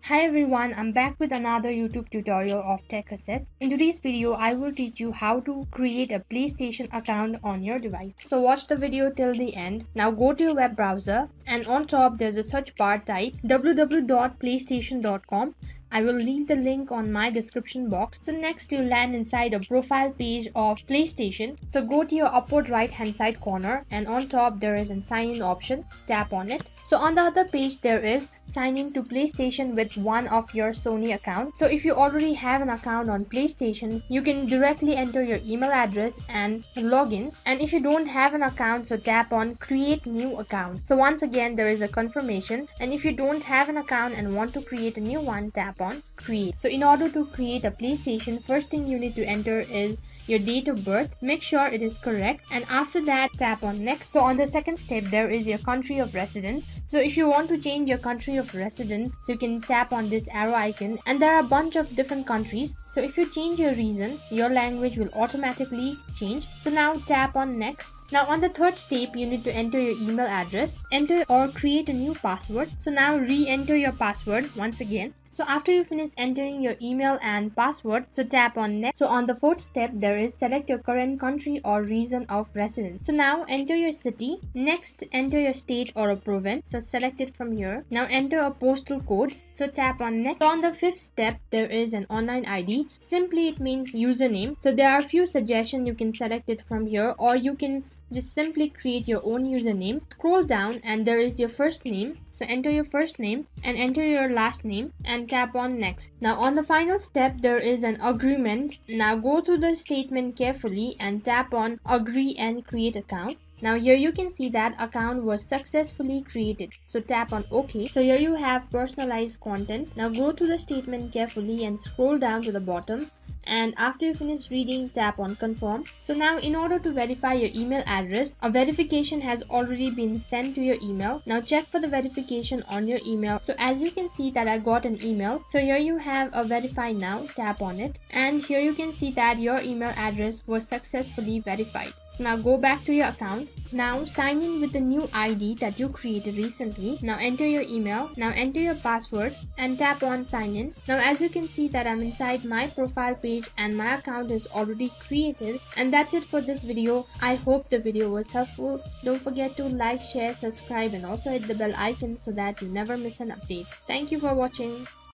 Hi everyone, I'm back with another YouTube tutorial of Tech Assess. In today's video, I will teach you how to create a PlayStation account on your device. So watch the video till the end. Now go to your web browser and on top there's a search bar, type www.playstation.com. I will leave the link on my description box. So next you'll land inside a profile page of PlayStation. So go to your upward right hand side corner and on top there is a sign in option. Tap on it. So on the other page there is sign in to PlayStation with one of your Sony accounts. So if you already have an account on PlayStation, you can directly enter your email address and log in. And if you don't have an account, so tap on create new account. So once again there is a confirmation, and if you don't have an account and want to create a new one, tap on create. So in order to create a PlayStation, first thing you need to enter is your date of birth. Make sure it is correct, and after that tap on next. So on the second step there is your country of residence. So if you want to change your country of residence, so you can tap on this arrow icon, and there are a bunch of different countries. So if you change your region, your language will automatically change. So now tap on next. Now on the third step you need to enter your email address, enter or create a new password. So now re-enter your password once again. So after you finish entering your email and password, so tap on next. So on the fourth step there is select your current country or region of residence. So now enter your city. Next enter your state or a province. So select it from here. Now enter a postal code. So tap on next. So on the fifth step there is an online ID. Simply it means username. So there are a few suggestions. You can select it from here or you can just simply create your own username. Scroll down and there is your first name. So enter your first name and enter your last name and tap on next. Now on the final step there is an agreement. Now go through the statement carefully and tap on agree and create account. Now here you can see that account was successfully created. So tap on OK. So here you have personalized content. Now go through the statement carefully and scroll down to the bottom. And after you finish reading, tap on confirm. So now in order to verify your email address, a verification has already been sent to your email. Now check for the verification on your email. So as you can see that I got an email. So here you have a verify now, tap on it. And here you can see that your email address was successfully verified. So now go back to your account. Now sign in with the new ID that you created recently. Now enter your email. Now enter your password and tap on sign in. Now as you can see that I'm inside my profile page and my account is already created. And that's it for this video. I hope the video was helpful. Don't forget to like, share, subscribe and also hit the bell icon so that you never miss an update. Thank you for watching.